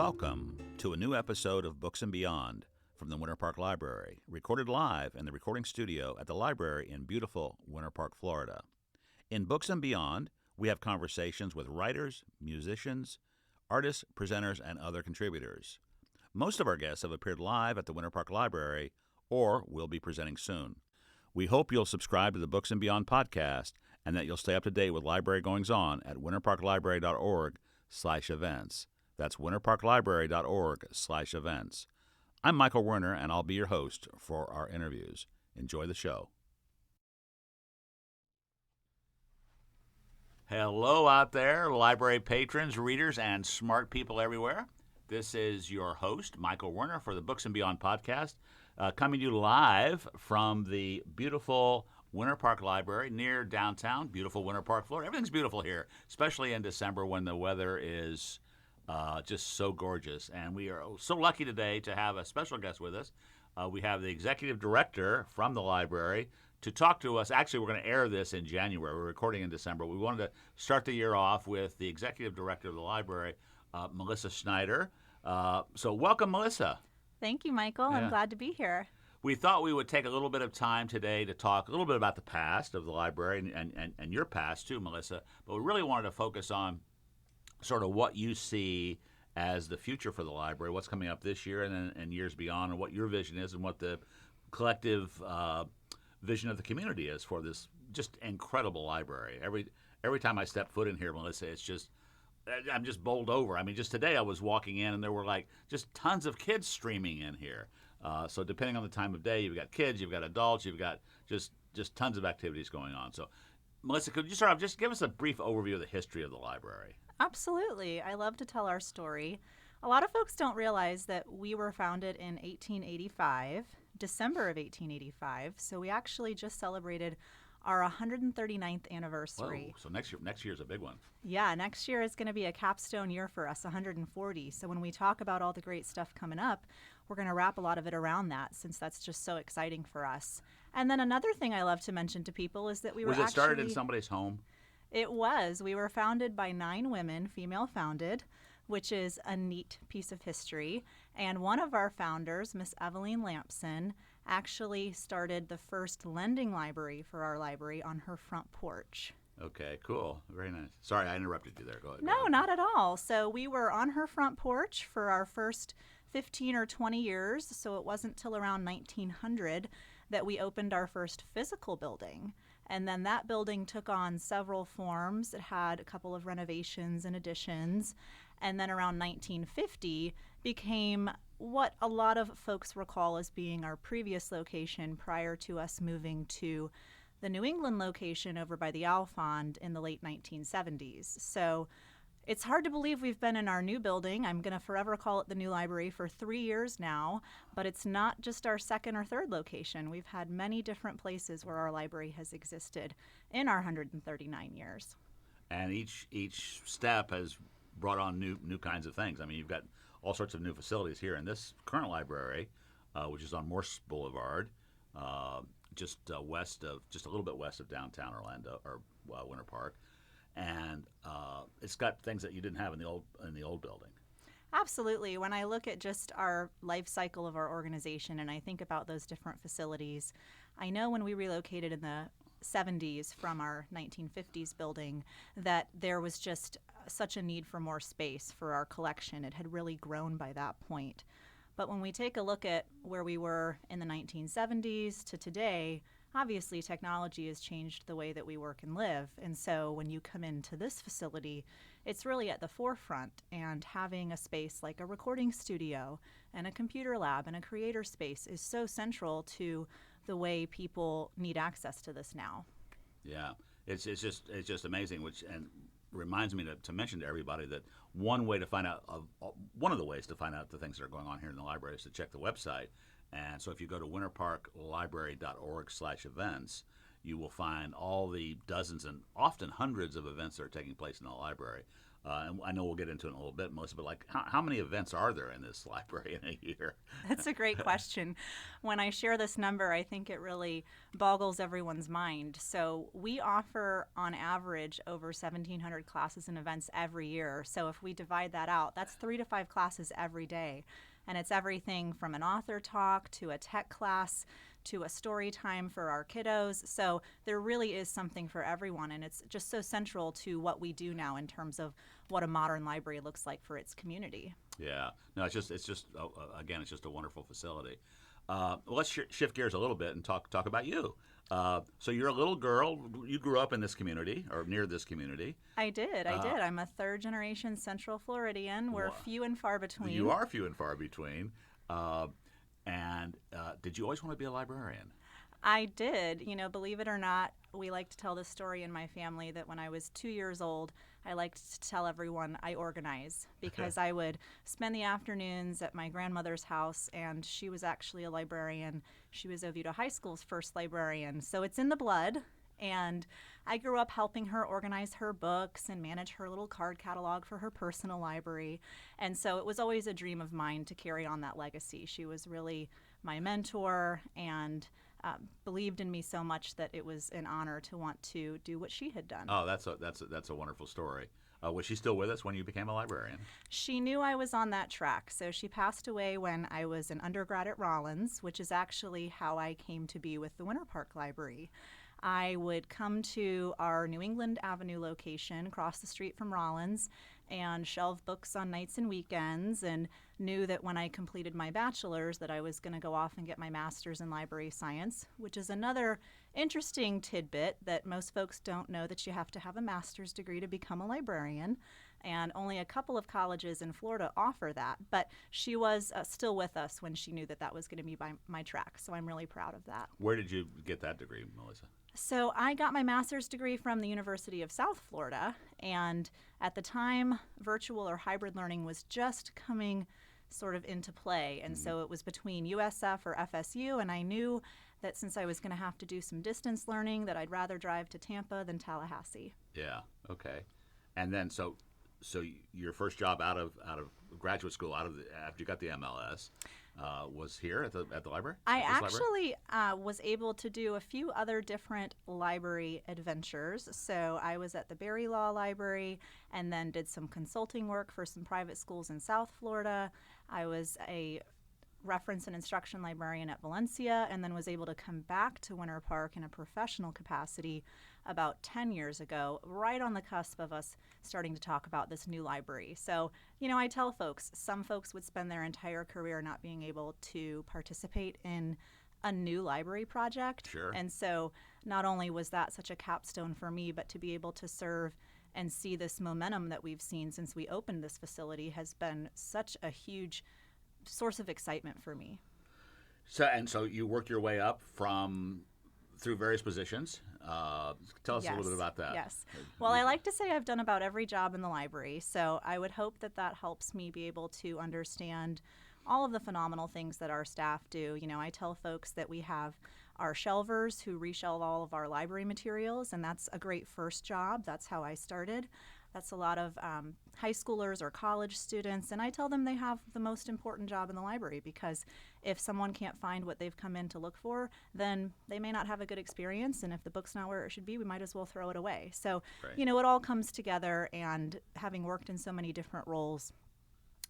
Welcome to a new episode of Books and Beyond from the Winter Park Library, recorded live in the recording studio at the library in beautiful Winter Park, Florida. In Books and Beyond, we have conversations with writers, musicians, artists, presenters, and other contributors. Most of our guests have appeared live at the Winter Park Library or will be presenting soon. We hope you'll subscribe to the Books and Beyond podcast and that you'll stay up to date with library goings-on at winterparklibrary.org/events. That's winterparklibrary.org/events. I'm Michael Werner, and I'll be your host for our interviews. Enjoy the show. Hello out there, library patrons, readers, and smart people everywhere. This is your host, Michael Werner, for the Books and Beyond podcast, coming to you live from the beautiful Winter Park Library near downtown, beautiful Winter Park, Florida. Everything's beautiful here, especially in December when the weather is just so gorgeous. And we are so lucky today to have a special guest with us. We have the executive director from the library to talk to us. Actually, we're going to air this in January. We're recording in December. We wanted to start the year off with the executive director of the library, Melissa Schneider. So welcome, Melissa. Thank you, Michael. Yeah. I'm glad to be here. We thought we would take a little bit of time today to talk a little bit about the past of the library and your past too, Melissa. But we really wanted to focus on sort of what you see as the future for the library, what's coming up this year and years beyond, and what your vision is and what the collective vision of the community is for this just incredible library. Every time I step foot in here, Melissa, I'm just bowled over. I mean, just today I was walking in and there were like just tons of kids streaming in here. So depending on the time of day, you've got kids, you've got adults, you've got just tons of activities going on. So, Melissa, could you start off, just give us a brief overview of the history of the library? Absolutely. I love to tell our story. A lot of folks don't realize that we were founded in 1885, December of 1885. So we actually just celebrated our 139th anniversary. Whoa, so next year's a big one. Yeah, next year is going to be a capstone year for us, 140. So when we talk about all the great stuff coming up, we're going to wrap a lot of it around that, since that's just so exciting for us. And then another thing I love to mention to people is that Was it started in somebody's home? It was. We were founded by 9 women, female founded, which is a neat piece of history. And one of our founders, Miss Evelyn Lampson, actually started the first lending library for our library on her front porch. Okay, cool. Very nice. Sorry, I interrupted you there. Go ahead. No, not at all. So we were on her front porch for our first 15 or 20 years. So it wasn't till around 1900 that we opened our first physical building. And then that building took on several forms. It had a couple of renovations and additions. And then around 1950 became what a lot of folks recall as being our previous location prior to us moving to the New England location over by the Alfond in the late 1970s. So it's hard to believe we've been in our new building. I'm going to forever call it the new library for 3 years now, but it's not just our second or third location. We've had many different places where our library has existed in our 139 years. And each step has brought on new kinds of things. I mean, you've got all sorts of new facilities here in this current library, which is on Morse Boulevard, just a little bit west of downtown Orlando or Winter Park. And it's got things that you didn't have in the old building. Absolutely. When I look at just our life cycle of our organization and I think about those different facilities, I know when we relocated in the 70s from our 1950s building that there was just such a need for more space for our collection. It had really grown by that point. But when we take a look at where we were in the 1970s to today, obviously technology has changed the way that we work and live. And so when you come into this facility, it's really at the forefront. And having a space like a recording studio and a computer lab and a creator space is so central to the way people need access to this now. Yeah, it's just amazing, and reminds me to mention to everybody that one of the ways to find out the things that are going on here in the library is to check the website. And so if you go to winterparklibrary.org/events, you will find all the dozens and often hundreds of events that are taking place in the library. And I know we'll get into it in a little bit, Melissa, but like how many events are there in this library in a year? That's a great question. When I share this number, I think it really boggles everyone's mind. So we offer, on average, over 1,700 classes and events every year. So if we divide that out, that's 3 to 5 classes every day. And it's everything from an author talk to a tech class to a story time for our kiddos. So there really is something for everyone, and it's just so central to what we do now in terms of what a modern library looks like for its community. Yeah, no, it's just again, it's just a wonderful facility. Well, let's shift gears a little bit and talk about you. So you're a little girl. You grew up in this community or near this community. I did. I'm a third generation Central Floridian. We're few and far between. You are few and far between. And did you always want to be a librarian? I did. Believe it or not, we like to tell this story in my family that when I was 2 years old, I liked to tell everyone I organize because I would spend the afternoons at my grandmother's house, and she was actually a librarian. She was Oviedo High School's first librarian. So it's in the blood. And I grew up helping her organize her books and manage her little card catalog for her personal library. And so it was always a dream of mine to carry on that legacy. She was really my mentor and believed in me so much that it was an honor to want to do what she had done. Oh, that's a wonderful story. Was she still with us when you became a librarian? She knew I was on that track. So she passed away when I was an undergrad at Rollins, which is actually how I came to be with the Winter Park Library. I would come to our New England Avenue location across the street from Rollins and shelve books on nights and weekends, and knew that when I completed my bachelor's that I was going to go off and get my master's in library science, which is another interesting tidbit that most folks don't know, that you have to have a master's degree to become a librarian. And only a couple of colleges in Florida offer that. But she was still with us when she knew that that was going to be my track. So I'm really proud of that. Where did you get that degree, Melissa? So I got my master's degree from the University of South Florida. And at the time, virtual or hybrid learning was just coming sort of into play. And so it was between USF or FSU. And I knew that since I was going to have to do some distance learning, that I'd rather drive to Tampa than Tallahassee. Yeah. Okay. And then so your first job out of graduate school, after you got the MLS, was here at the library? I actually was able to do a few other different library adventures. So I was at the Berry Law Library and then did some consulting work for some private schools in South Florida. I was a reference and instruction librarian at Valencia, and then was able to come back to Winter Park in a professional capacity about 10 years ago, right on the cusp of us starting to talk about this new library. So, I tell folks, some folks would spend their entire career not being able to participate in a new library project. Sure. And so not only was that such a capstone for me, but to be able to serve and see this momentum that we've seen since we opened this facility has been such a huge source of excitement for me. So you worked your way up through various positions. Tell us a little bit about that. Yes. Well, I like to say I've done about every job in the library, so I would hope that helps me be able to understand all of the phenomenal things that our staff do. I tell folks that we have our shelvers who reshelve all of our library materials, and that's a great first job. That's how I started. That's a lot of high schoolers or college students, and I tell them they have the most important job in the library, because if someone can't find what they've come in to look for, then they may not have a good experience, and if the book's not where it should be, we might as well throw it away. So, right. It all comes together, and having worked in so many different roles,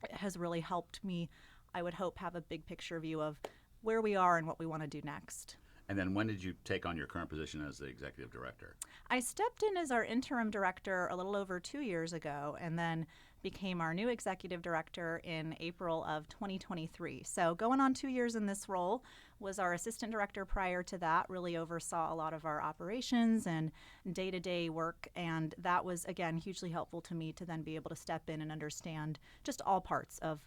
it has really helped me, I would hope, have a big picture view of where we are and what we want to do next. And then when did you take on your current position as the executive director? I stepped in as our interim director a little over 2 years ago, and then became our new executive director in April of 2023. So going on 2 years in this role. Was our assistant director prior to that, really oversaw a lot of our operations and day-to-day work, and that was, again, hugely helpful to me to then be able to step in and understand just all parts of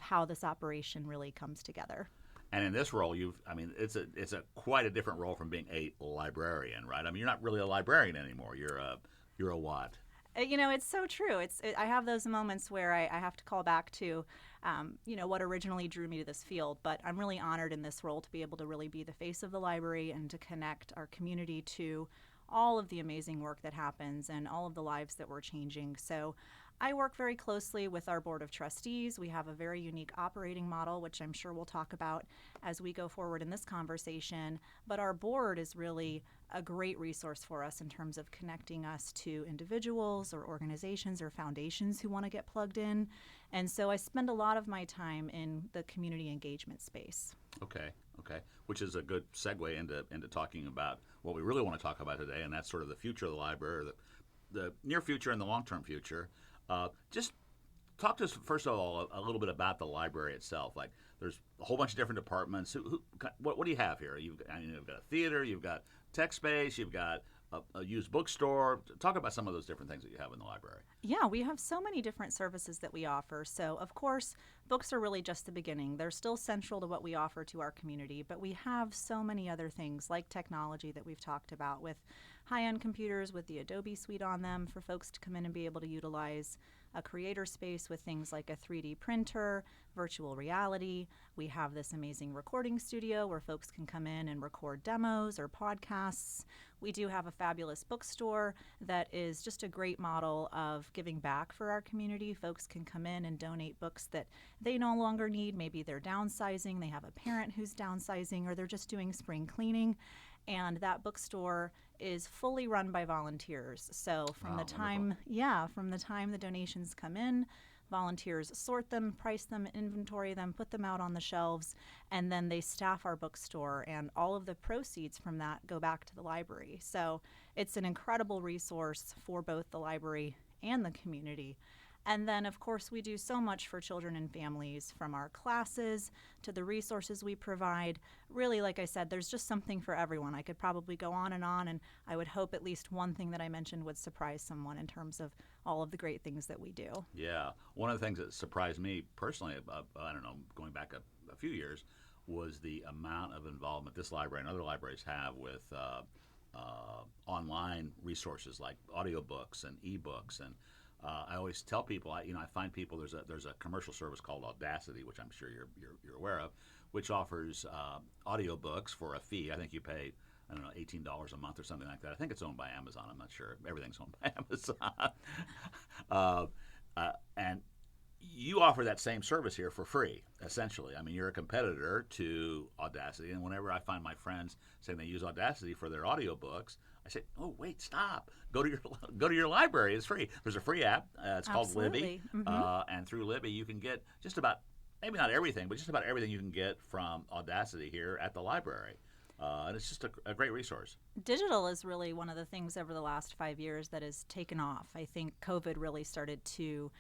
how this operation really comes together. And in this role, it's a quite a different role from being a librarian, right? I mean, you're not really a librarian anymore. You're a what? It's so true. I have those moments where I have to call back to, what originally drew me to this field. But I'm really honored in this role to be able to really be the face of the library and to connect our community to all of the amazing work that happens and all of the lives that we're changing. So I work very closely with our board of trustees. We have a very unique operating model, which I'm sure we'll talk about as we go forward in this conversation. But our board is really a great resource for us in terms of connecting us to individuals or organizations or foundations who want to get plugged in. And so I spend a lot of my time in the community engagement space. Okay, okay. Which is a good segue into talking about what we really want to talk about today, and that's sort of the future of the library, or the near future and the long-term future. Just talk to us first of all a little bit about the library itself. Like, there's a whole bunch of different departments. What do you have here? You've got a theater, you've got tech space, you've got a used bookstore. Talk about some of those different things that you have in the library. Yeah, we have so many different services that we offer. So, of course, books are really just the beginning. They're still central to what we offer to our community, but we have so many other things like technology that we've talked about with high-end computers with the Adobe suite on them for folks to come in and be able to utilize a creator space with things like a 3D printer, virtual reality. We have this amazing recording studio where folks can come in and record demos or podcasts. We do have a fabulous bookstore that is just a great model of giving back for our community. Folks can come in and donate books that they no longer need. Maybe they're downsizing, they have a parent who's downsizing, or they're just doing spring cleaning. And that bookstore is fully run by volunteers. So from the time, from the time the donations come in, volunteers sort them, price them, inventory them, put them out on the shelves, and then they staff our bookstore, and all of the proceeds from that go back to the library. So it's an incredible resource for both the library and the community. And then, of course, we do so much for children and families, from our classes to the resources we provide. Really, like I said, there's just something for everyone. I could probably go on, and I would hope at least one thing that I mentioned would surprise someone in terms of all of the great things that we do. Yeah. One of the things that surprised me personally, I don't know, going back a few years, was the amount of involvement this library and other libraries have with online resources like audiobooks and ebooks. And I always tell people, I find people, there's a commercial service called Audacity, which I'm sure you're aware of, which offers audiobooks for a fee. I think you pay, I don't know, $18 a month or something like that. I think it's owned by Amazon. I'm not sure. Everything's owned by Amazon. And you offer that same service here for free, essentially. I mean, you're a competitor to Audacity, and whenever I find my friends saying they use Audacity for their audiobooks, I say, "Oh, wait, stop! Go to your library. It's free. There's a free app. It's called Libby, and through Libby you can get just about, maybe not everything, but just about everything you can get from Audacity here at the library." And it's just a great resource. Digital is really one of the things over the last 5 years that has taken off. I think COVID really started to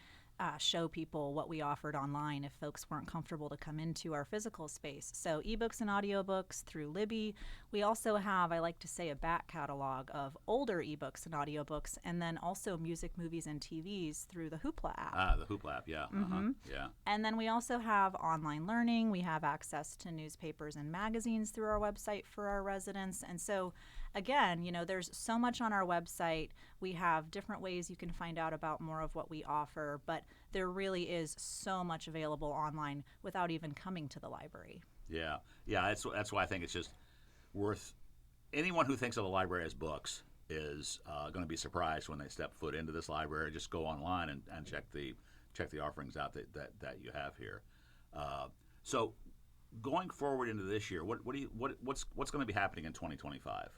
show people what we offered online if folks weren't comfortable to come into our physical space. So ebooks and audiobooks through Libby. We also have, I like to say, a back catalog of older ebooks and audiobooks, and then also music, movies, and TVs through the Hoopla app. The Hoopla app, yeah. Yeah. And then we also have online learning. We have access to newspapers and magazines through our website for our residents. And so again, there's so much on our website. We have different ways you can find out about more of what we offer, but there really is so much available online without even coming to the library. Yeah. That's why I think it's just worth, anyone who thinks of the library as books is going to be surprised when they step foot into this library. Just go online and check the offerings out that you have here. So going forward into this year, what's going to be happening in 2025?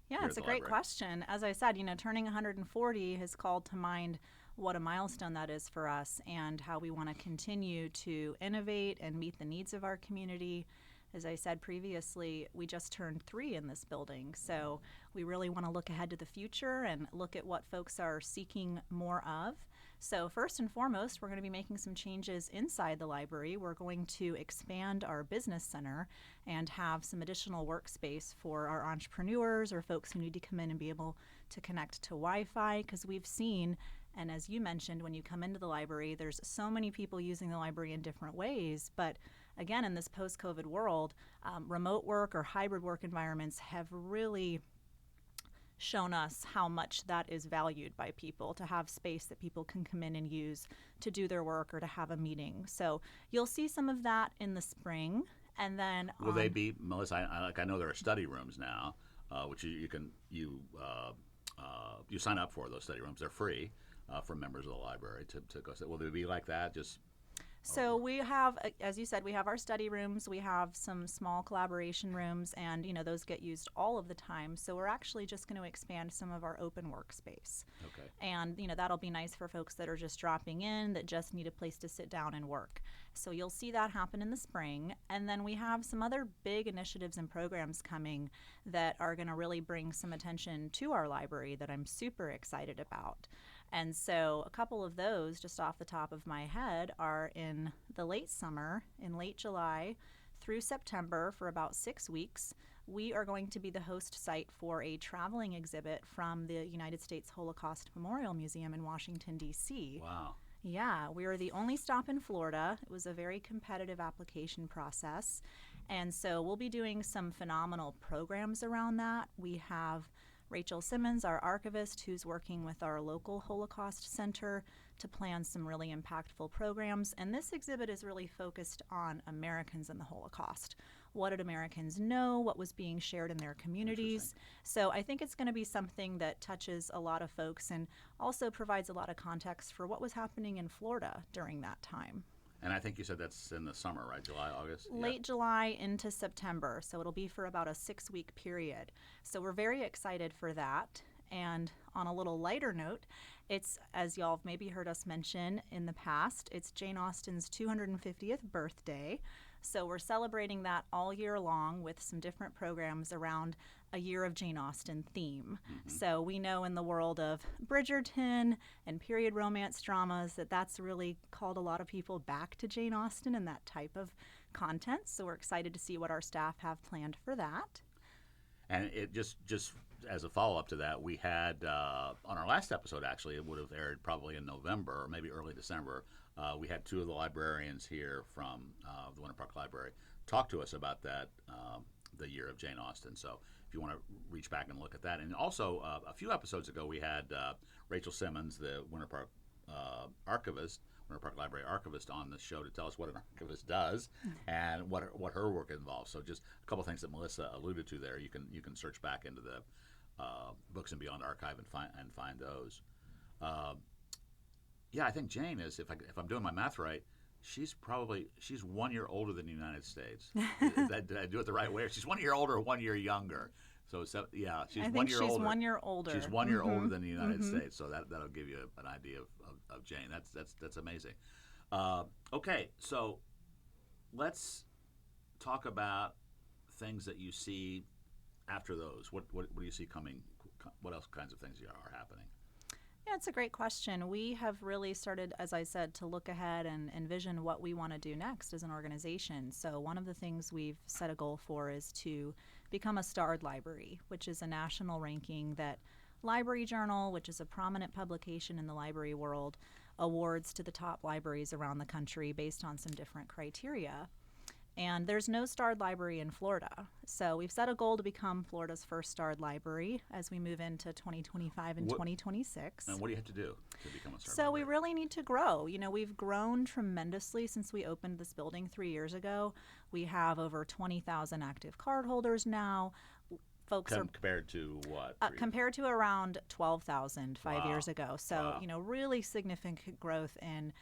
Yeah, it's a great question. As I said, turning 140 has called to mind what a milestone that is for us and how we want to continue to innovate and meet the needs of our community. As I said previously, we just turned 3 in this building, so we really want to look ahead to the future and look at what folks are seeking more of. So first and foremost, we're going to be making some changes inside the library. We're going to expand our business center and have some additional workspace for our entrepreneurs or folks who need to come in and be able to connect to Wi-Fi, because we've seen, and as you mentioned, when you come into the library, there's so many people using the library in different ways. But again, in this post-COVID world, remote work or hybrid work environments have really shown us how much that is valued by people, to have space that people can come in and use to do their work or to have a meeting. So you'll see some of that in the spring. And then will they be, Melissa? I know there are study rooms now, which you sign up for those study rooms. They're free. from members of the library to go. Will it be like that? Just So we have, as you said, we have our study rooms, we have some small collaboration rooms, and those get used all of the time. So we're actually just going to expand some of our open workspace. okay. And that'll be nice for folks that are just dropping in, that just need a place to sit down and work. So you'll see that happen in the spring. And then we have some other big initiatives and programs coming that are going to really bring some attention to our library that I'm super excited about. And so a couple of those, just off the top of my head, are in the late summer, in late July through September for about 6 weeks. We are going to be the host site for a traveling exhibit from the United States Holocaust Memorial Museum in Washington, D.C. Wow. Yeah, we were the only stop in Florida. It was a very competitive application process. And so we'll be doing some phenomenal programs around that. We have Rachel Simmons, our archivist, who's working with our local Holocaust Center to plan some really impactful programs. And this exhibit is really focused on Americans and the Holocaust. What did Americans know? What was being shared in their communities? So I think it's going to be something that touches a lot of folks and also provides a lot of context for what was happening in Florida during that time. And I think you said that's in the summer, right? July, August? Late July into September. So it'll be for about a 6-week period. So we're very excited for that. And on a little lighter note, it's, as y'all have maybe heard us mention in the past, it's Jane Austen's 250th birthday. So we're celebrating that all year long with some different programs around a Year of Jane Austen theme. So we know in the world of Bridgerton and period romance dramas that that's really called a lot of people back to Jane Austen and that type of content. So we're excited to see what our staff have planned for that. And it just as a follow-up to that, we had on our last episode, actually, it would have aired probably in November or maybe early December. We had 2 of the librarians here from the Winter Park Library talk to us about that, the Year of Jane Austen. So if you want to reach back and look at that. And also, a few episodes ago, we had Rachel Simmons, the Winter Park archivist, Winter Park Library archivist, on the show to tell us what an archivist does and what her work involves. So just a couple things that Melissa alluded to there. You can search back into the Books and Beyond archive and find those. Yeah, I think Jane is, if I'm doing my math right, she's 1 year older than the United States. Did I do it the right way? She's 1 year older or 1 year younger. So yeah, she's 1 year older. 1 year older. She's 1 year older than the United States. So that'll give you an idea of Jane. That's amazing. Okay, so let's talk about things that you see after those. What do you see coming? What else kinds of things are happening? Yeah, it's a great question. We have really started, as I said, to look ahead and envision what we want to do next as an organization. So one of the things we've set a goal for is to become a starred library, which is a national ranking that Library Journal, which is a prominent publication in the library world, awards to the top libraries around the country based on some different criteria. And there's no starred library in Florida. So we've set a goal to become Florida's first starred library as we move into 2025 and 2026. And what do you have to do to become a starred So library? we really need to grow. We've grown tremendously since we opened this building 3 years ago. We have over 20,000 active cardholders now. Folks are compared to what? compared to around 12,000 5 years ago. So, Wow. Really significant growth in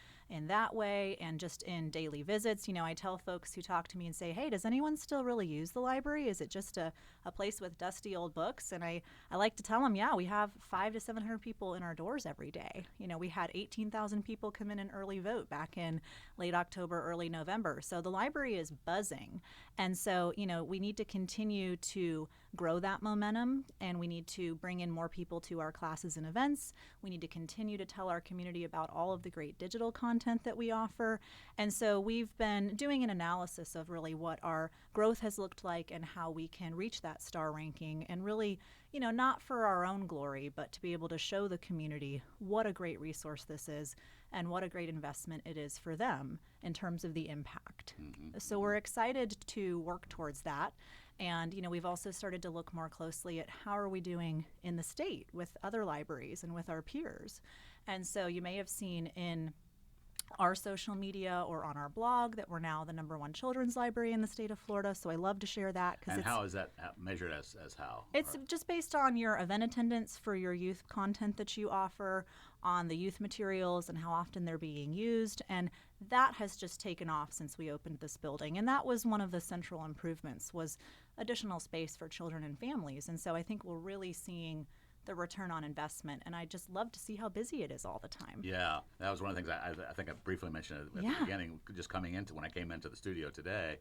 that way and just in daily visits. I tell folks who talk to me and say, hey, does anyone still really use the library? Is it just a place with dusty old books? And I like to tell them, yeah, we have 500 to 700 people in our doors every day. We had 18,000 people come in and early vote back in late October, early November. So the library is buzzing. And so, we need to continue to grow that momentum, and we need to bring in more people to our classes and events. We need to continue to tell our community about all of the great digital content that we offer. And so we've been doing an analysis of really what our growth has looked like and how we can reach that star ranking, and really, not for our own glory, but to be able to show the community what a great resource this is and what a great investment it is for them in terms of the impact. So we're excited to work towards that. And, we've also started to look more closely at how are we doing in the state with other libraries and with our peers. And so you may have seen in our social media or on our blog that we're now the #1 children's library in the state of Florida. So I love to share that because And how is that measured as how? it's just based on your event attendance for your youth content that you offer, on the youth materials and how often they're being used. And that has just taken off since we opened this building. And that was one of the central improvements, was additional space for children and families. And so I think we're really seeing the return on investment. And I just love to see how busy it is all the time. Yeah, that was one of the things I think I briefly mentioned at the beginning, just coming into when I came into the studio today.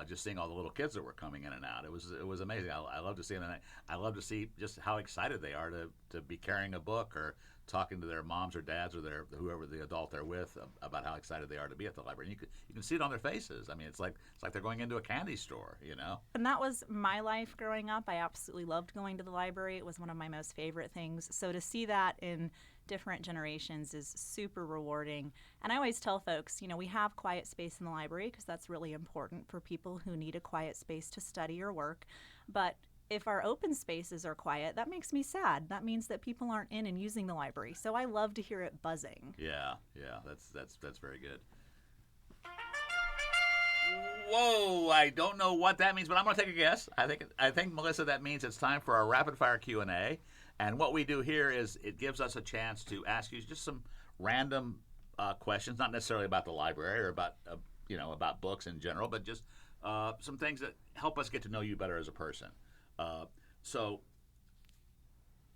Just seeing all the little kids that were coming in and out, it was amazing. I love to see them, and I love to see just how excited they are to be carrying a book or talking to their moms or dads or whoever the adult they're with about how excited they are to be at the library. And you can see it on their faces. I mean, it's like they're going into a candy store, you know. And that was my life growing up. I absolutely loved going to the library. It was one of my most favorite things. So to see that in different generations is super rewarding. And I always tell folks, we have quiet space in the library because that's really important for people who need a quiet space to study or work. But if our open spaces are quiet, that makes me sad. That means that people aren't in and using the library. So I love to hear it buzzing. Yeah, that's very good. Whoa, I don't know what that means, but I'm going to take a guess. I think Melissa, that means it's time for our rapid fire Q&A. And what we do here is it gives us a chance to ask you just some random questions, not necessarily about the library or about books in general, but just some things that help us get to know you better as a person. So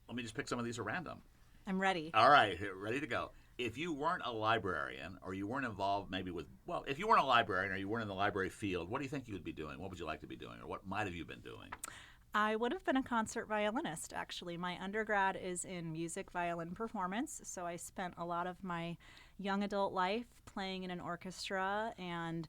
let me just pick some of these at random. I'm ready. All right, ready to go. If you weren't a librarian or you weren't involved if you weren't a librarian or you weren't in the library field, what do you think you would be doing? What would you like to be doing, or what might have you been doing? I would have been a concert violinist, actually. My undergrad is in music violin performance, so I spent a lot of my young adult life playing in an orchestra, and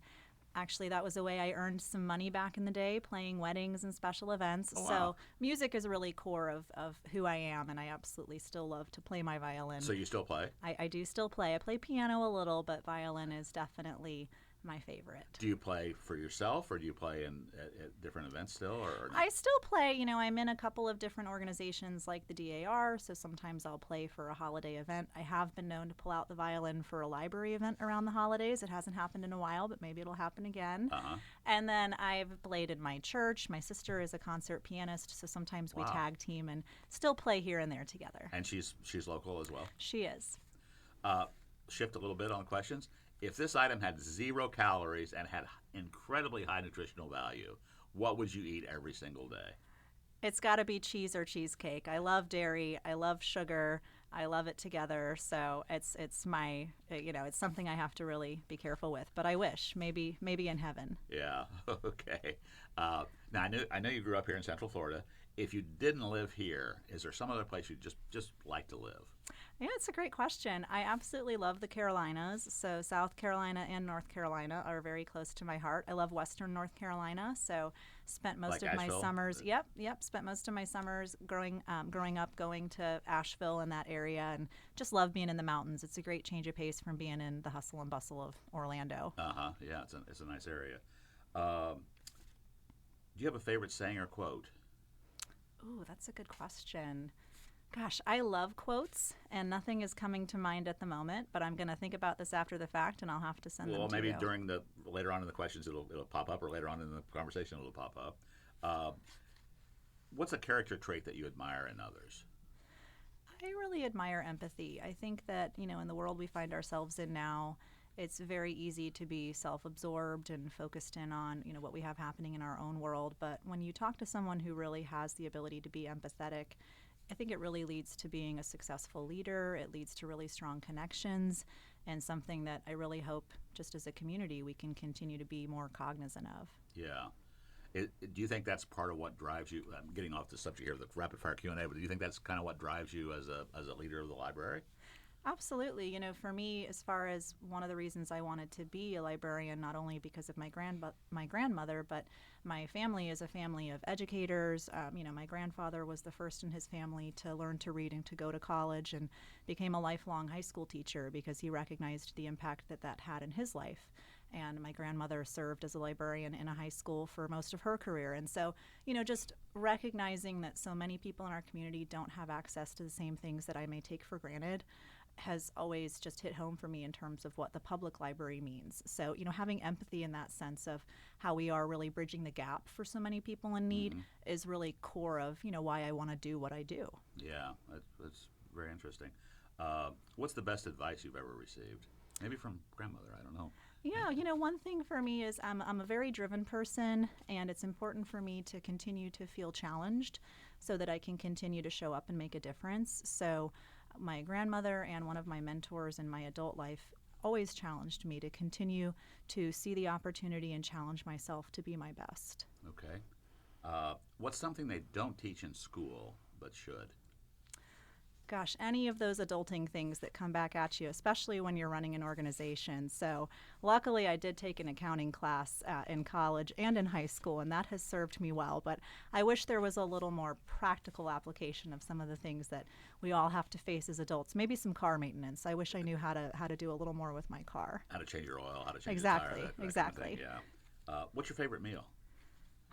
actually that was a way I earned some money back in the day, playing weddings and special events. Oh, wow. So music is really core of who I am, and I absolutely still love to play my violin. So you still play? I do still play. I play piano a little, but violin is definitely my favorite. Do you play for yourself, or do you play at different events still? Or I still play. I'm in a couple of different organizations like the DAR, so sometimes I'll play for a holiday event. I have been known to pull out the violin for a library event around the holidays. It hasn't happened in a while, but maybe it'll happen again. Uh-huh. And then I've played in my church. My sister is a concert pianist, so sometimes we tag team and still play here and there together. And she's local as well? She is. Shift a little bit on questions. If this item had 0 calories and had incredibly high nutritional value, what would you eat every single day? It's got to be cheese or cheesecake. I love dairy. I love sugar. I love it together. So it's my, it's something I have to really be careful with. But I wish, maybe in heaven. Yeah. Okay. Now I know you grew up here in Central Florida. If you didn't live here, is there some other place you'd just like to live? Yeah, it's a great question. I absolutely love the Carolinas. So South Carolina and North Carolina are very close to my heart. I love Western North Carolina. So spent most of my summers. Yep. Spent most of my summers growing up going to Asheville and that area, and just love being in the mountains. It's a great change of pace from being in the hustle and bustle of Orlando. Yeah, it's a nice area. Do you have a favorite saying or quote? Ooh, that's a good question. Gosh, I love quotes, and nothing is coming to mind at the moment, but I'm going to think about this after the fact, and I'll have to send them to you. Well, maybe later on in the questions it'll pop up, or later on in the conversation it'll pop up. What's a character trait that you admire in others? I really admire empathy. I think that, in the world we find ourselves in now, it's very easy to be self-absorbed and focused in on, what we have happening in our own world. But when you talk to someone who really has the ability to be empathetic, I think it really leads to being a successful leader. It leads to really strong connections, and something that I really hope, just as a community, we can continue to be more cognizant of. Yeah. Do you think that's part of what drives you? I'm getting off the subject here, the rapid fire Q&A, but do you think that's kind of what drives you as a leader of the library? Absolutely. For me, as far as one of the reasons I wanted to be a librarian, not only because of my grandmother, but my family is a family of educators. My grandfather was the first in his family to learn to read and to go to college, and became a lifelong high school teacher because he recognized the impact that had in his life. And my grandmother served as a librarian in a high school for most of her career. And so, just recognizing that so many people in our community don't have access to the same things that I may take for granted, has always just hit home for me in terms of what the public library means. So, having empathy in that sense of how we are really bridging the gap for so many people in need is really core of, why I want to do what I do. Yeah, that's very interesting. What's the best advice you've ever received? Maybe from grandmother, I don't know. Yeah, one thing for me is I'm a very driven person, and it's important for me to continue to feel challenged so that I can continue to show up and make a difference. So my grandmother and one of my mentors in my adult life always challenged me to continue to see the opportunity and challenge myself to be my best. Okay. What's something they don't teach in school but should? Gosh, any of those adulting things that come back at you, especially when you're running an organization. So luckily I did take an accounting class in college and in high school, and that has served me well. But I wish there was a little more practical application of some of the things that we all have to face as adults. Maybe some car maintenance. I wish I knew how to do a little more with my car. How to change your oil, how to change Exactly, your tire, that exactly. kind of thing, yeah. What's your favorite meal?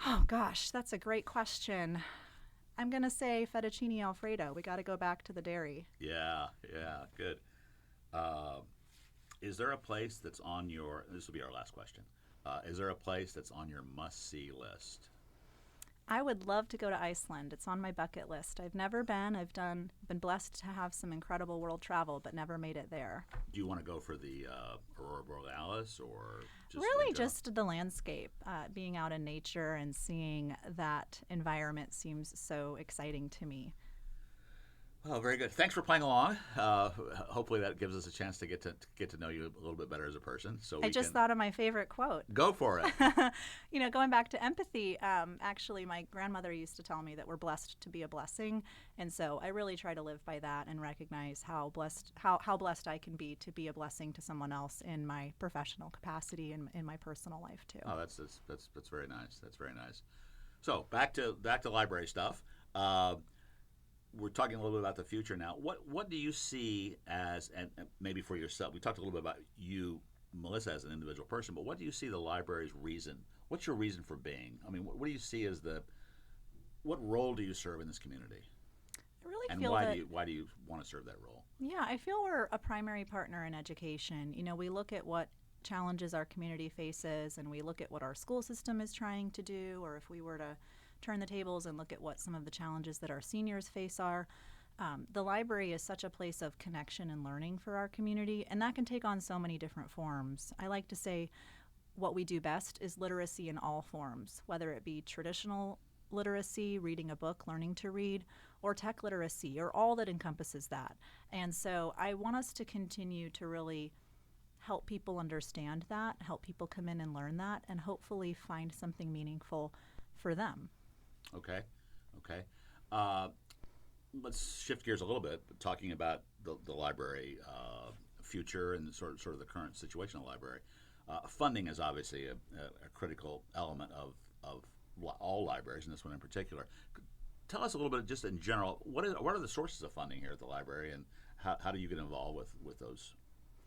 Oh gosh, that's a great question. I'm going to say fettuccine Alfredo. We got to go back to the dairy. Yeah, good. Is there a place that's on your, this will be our last question, is there a place that's on your must-see list? I would love to go to Iceland. It's on my bucket list. I've never been. I've been blessed to have some incredible world travel, but never made it there. Do you want to go for the Aurora Borealis or just Really just the landscape, being out in nature and seeing that environment seems so exciting to me. Oh, very good. Thanks for playing along. Hopefully that gives us a chance to get to know you a little bit better as a person. So I just thought of my favorite quote. Go for it. Going back to empathy, actually my grandmother used to tell me that we're blessed to be a blessing, and so I really try to live by that and recognize how blessed I can be to be a blessing to someone else in my professional capacity and in my personal life too. Oh, that's very nice. That's very nice. So back to library stuff. We're talking a little bit about the future now. What do you see as, and maybe for yourself, we talked a little bit about you, Melissa, as an individual person, but what do you see the library's reason? What's your reason for being? I mean, what do you see as what role do you serve in this community? I really and feel why do you want to serve that role? Yeah, I feel we're a primary partner in education. We look at what challenges our community faces, and we look at what our school system is trying to do, or if we were to turn the tables and look at what some of the challenges that our seniors face are. The library is such a place of connection and learning for our community, and that can take on so many different forms. I like to say what we do best is literacy in all forms, whether it be traditional literacy, reading a book, learning to read, or tech literacy, or all that encompasses that. And so I want us to continue to really help people understand that, help people come in and learn that, and hopefully find something meaningful for them. Okay. Let's shift gears a little bit, talking about the library future and sort of the current situation of the library. Funding is obviously a critical element of all libraries, and this one in particular. Tell us a little bit, just in general, what are the sources of funding here at the library, and how do you get involved with those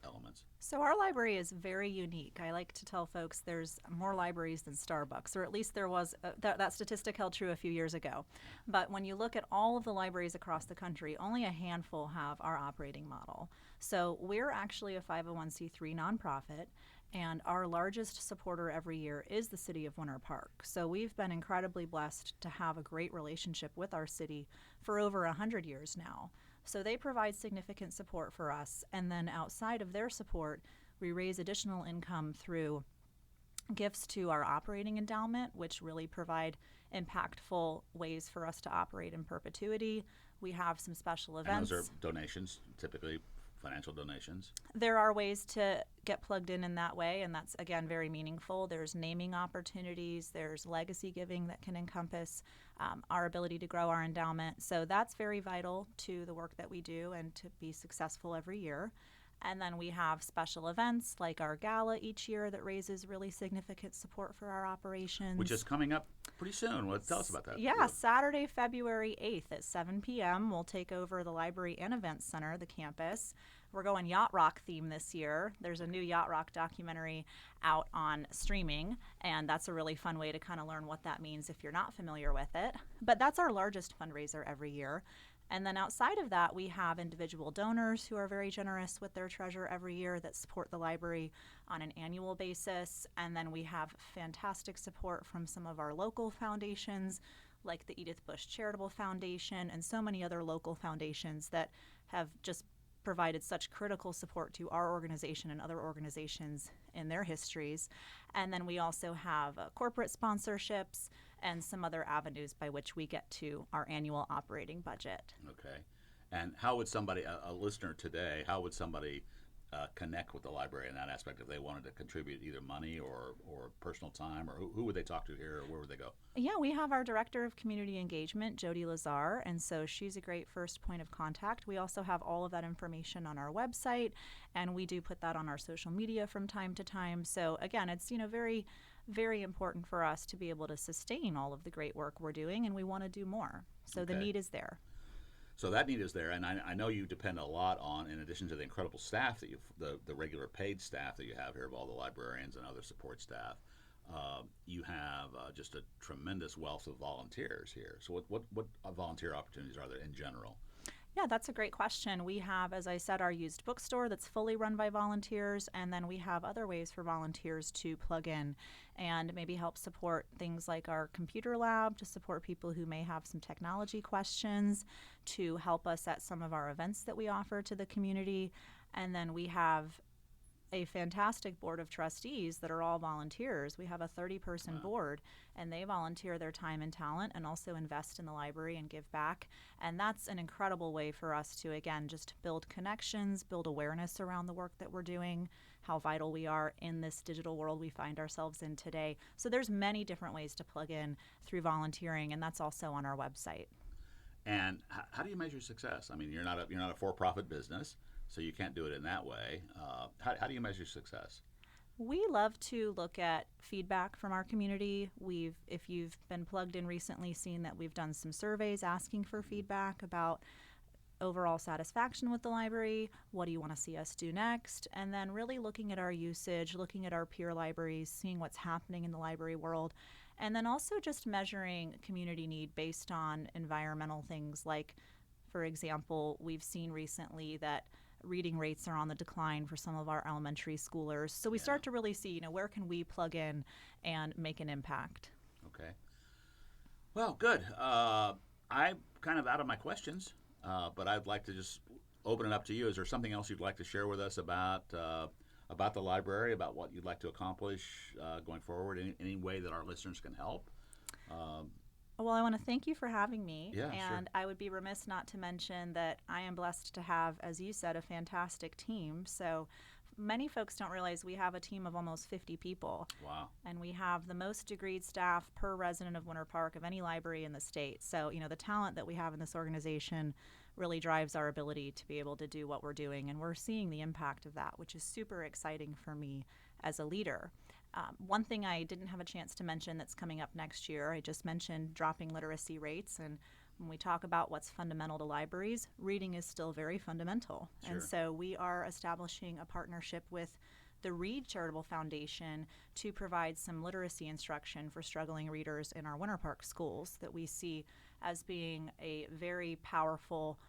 elements? So our library is very unique. I like to tell folks there's more libraries than Starbucks, or at least there was. That statistic held true a few years ago. But when you look at all of the libraries across the country, only a handful have our operating model. So we're actually a 501c3 nonprofit, and our largest supporter every year is the city of Winter Park. So we've been incredibly blessed to have a great relationship with our city for over 100 years now. So they provide significant support for us, and then outside of their support, we raise additional income through gifts to our operating endowment, which really provide impactful ways for us to operate in perpetuity. We have some special events. And those are donations, typically financial donations? There are ways to get plugged in that way, and that's, again, very meaningful. There's naming opportunities. There's legacy giving that can encompass our ability to grow our endowment. So that's very vital to the work that we do and to be successful every year. And then we have special events like our gala each year that raises really significant support for our operations. Which is coming up pretty soon. Well, tell us about that. Yeah, Saturday, February 8th at 7 p.m. We'll take over the Library and Events Center, the campus. We're going yacht rock theme this year. There's a new yacht rock documentary out on streaming, and that's a really fun way to kind of learn what that means if you're not familiar with it. But that's our largest fundraiser every year. And then outside of that, we have individual donors who are very generous with their treasure every year that support the library on an annual basis. And then we have fantastic support from some of our local foundations, like the Edith Bush Charitable Foundation and so many other local foundations that have just provided such critical support to our organization and other organizations in their histories. And then we also have corporate sponsorships and some other avenues by which we get to our annual operating budget. Okay. And how would somebody, a listener today, how would somebody connect with the library in that aspect if they wanted to contribute either money or personal time, or who would they talk to here, or where would they go? Yeah, we have our Director of Community Engagement, Jody Lazar, and so she's a great first point of contact. We also have all of that information on our website, and we do put that on our social media from time to time. So again, it's very, very important for us to be able to sustain all of the great work we're doing, and we want to do more. So the need is there. So that need is there, and I know you depend a lot on, in addition to the incredible staff that the regular paid staff that you have here of all the librarians and other support staff, you have just a tremendous wealth of volunteers here. So what volunteer opportunities are there in general? Yeah, that's a great question. We have, as I said, our used bookstore that's fully run by volunteers, and then we have other ways for volunteers to plug in and maybe help support things like our computer lab to support people who may have some technology questions, to help us at some of our events that we offer to the community. And then we have a fantastic board of trustees that are all volunteers. We have a 30-person board, and they volunteer their time and talent and also invest in the library and give back. And that's an incredible way for us to, again, just build connections, build awareness around the work that we're doing, how vital we are in this digital world we find ourselves in today. So there's many different ways to plug in through volunteering, and that's also on our website. And how do you measure success? I mean, you're not a for-profit business, so you can't do it in that way. How do you measure success? We love to look at feedback from our community. If you've been plugged in recently, seen that we've done some surveys asking for feedback about overall satisfaction with the library, what do you want to see us do next, and then really looking at our usage, looking at our peer libraries, seeing what's happening in the library world, and then also just measuring community need based on environmental things like, for example, we've seen recently that reading rates are on the decline for some of our elementary schoolers. So we start to really see, where can we plug in and make an impact. Okay. Well, good. I'm kind of out of my questions, but I'd like to just open it up to you. Is there something else you'd like to share with us about the library, about what you'd like to accomplish going forward, any way that our listeners can help? Well, I want to thank you for having me. Yeah, and sure. I would be remiss not to mention that I am blessed to have, as you said, a fantastic team. So many folks don't realize we have a team of almost 50 people. Wow. And we have the most degreed staff per resident of Winter Park of any library in the state. So, the talent that we have in this organization really drives our ability to be able to do what we're doing. And we're seeing the impact of that, which is super exciting for me as a leader. One thing I didn't have a chance to mention that's coming up next year, I just mentioned dropping literacy rates. And when we talk about what's fundamental to libraries, reading is still very fundamental. Sure. And so we are establishing a partnership with the Reed Charitable Foundation to provide some literacy instruction for struggling readers in our Winter Park schools that we see as being a very powerful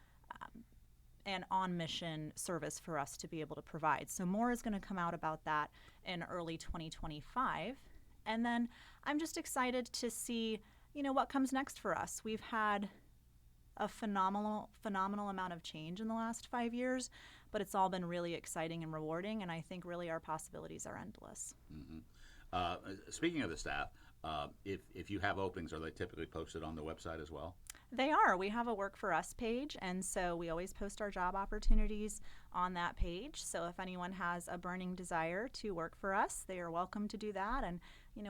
and on-mission service for us to be able to provide. So more is going to come out about that in early 2025. And then I'm just excited to see, what comes next for us. We've had a phenomenal amount of change in the last 5 years, but it's all been really exciting and rewarding, and I think really our possibilities are endless. Mm-hmm. Speaking of the staff, if you have openings, are they typically posted on the website as well? They are. We have a Work For Us page, and so we always post our job opportunities on that page. So if anyone has a burning desire to work for us, they are welcome to do that. And,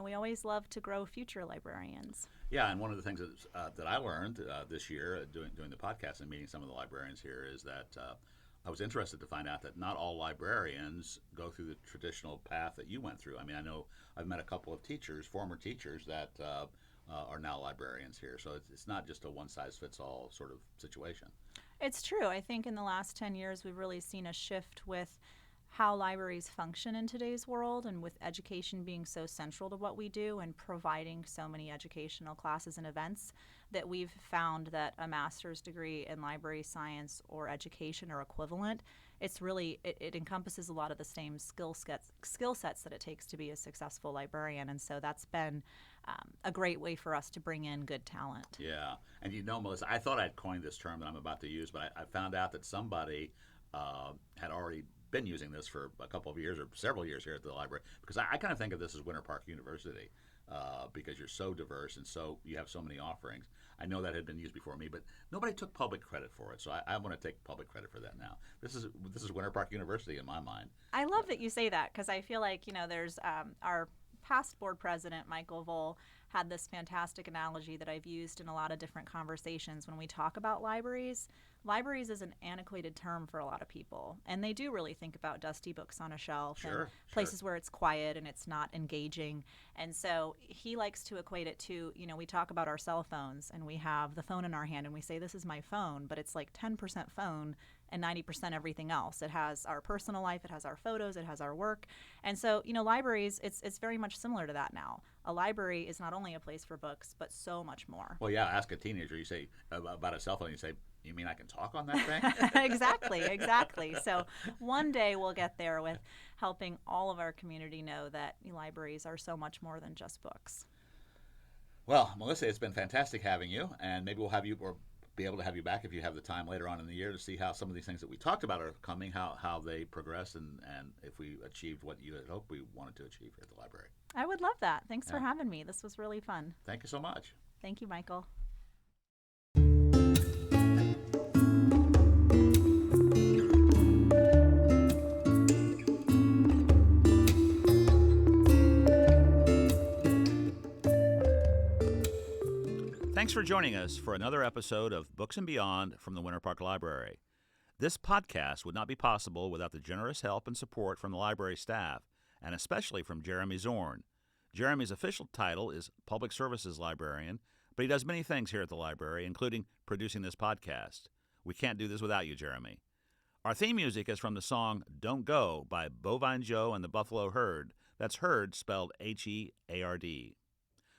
we always love to grow future librarians. Yeah, and one of the things that I learned this year doing the podcast and meeting some of the librarians here is that I was interested to find out that not all librarians go through the traditional path that you went through. I mean, I know I've met a couple of former teachers that are now librarians here. So it's not just a one-size-fits-all sort of situation. It's true. I think in the last 10 years, we've really seen a shift with how libraries function in today's world, and with education being so central to what we do and providing so many educational classes and events, that we've found that a master's degree in library science or education or equivalent, it's really, it encompasses a lot of the same skill sets that it takes to be a successful librarian. And so that's been a great way for us to bring in good talent. Yeah. And Melissa, I thought I'd coined this term that I'm about to use, but I found out that somebody had already been using this for a couple of years or several years here at the library, because I kind of think of this as Winter Park University, because you're so diverse and so you have so many offerings. I know that had been used before me, but nobody took public credit for it, so I want to take public credit for that now. This is Winter Park University in my mind. I love that you say that, because I feel like, there's our past board president, Michael Vole, had this fantastic analogy that I've used in a lot of different conversations when we talk about libraries. Libraries is an antiquated term for a lot of people, and they do really think about dusty books on a shelf and places where it's quiet and it's not engaging. And so he likes to equate it to, we talk about our cell phones, and we have the phone in our hand and we say, this is my phone, but it's like 10% phone and 90% everything else. It has our personal life, it has our photos, it has our work. And so, libraries, it's very much similar to that now. A library is not only a place for books, but so much more. Well, yeah, ask a teenager, you say about a cell phone, you say, you mean I can talk on that thing? Exactly. So one day we'll get there with helping all of our community know that libraries are so much more than just books. Well, Melissa, it's been fantastic having you, and maybe we'll have you, or be able to have you back if you have the time later on in the year, to see how some of these things that we talked about are coming, how they progress, and if we achieved what you had hoped we wanted to achieve here at the library. I would love that. Thanks for having me. This was really fun. Thank you so much. Thank you, Michael. Thanks for joining us for another episode of Books and Beyond from the Winter Park Library. This podcast would not be possible without the generous help and support from the library staff, and especially from Jeremy Zorn. Jeremy's official title is Public Services Librarian, but he does many things here at the library, including producing this podcast. We can't do this without you, Jeremy. Our theme music is from the song Don't Go by Bovine Joe and the Buffalo Herd. That's Herd spelled H-E-A-R-D.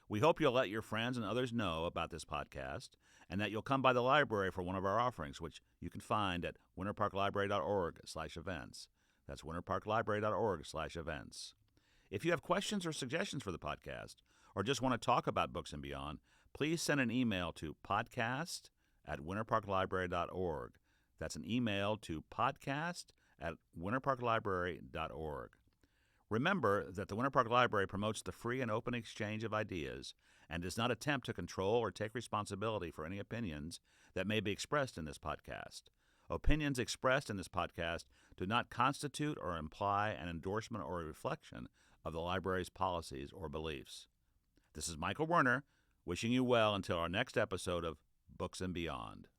We hope you'll let your friends and others know about this podcast, and that you'll come by the library for one of our offerings, which you can find at winterparklibrary.org/events. That's winterparklibrary.org/events. If you have questions or suggestions for the podcast, or just want to talk about Books and Beyond, please send an email to podcast@winterparklibrary.org. That's an email to podcast@winterparklibrary.org. Remember that the Winter Park Library promotes the free and open exchange of ideas and does not attempt to control or take responsibility for any opinions that may be expressed in this podcast. Opinions expressed in this podcast do not constitute or imply an endorsement or a reflection of the library's policies or beliefs. This is Michael Werner, wishing you well until our next episode of Books and Beyond.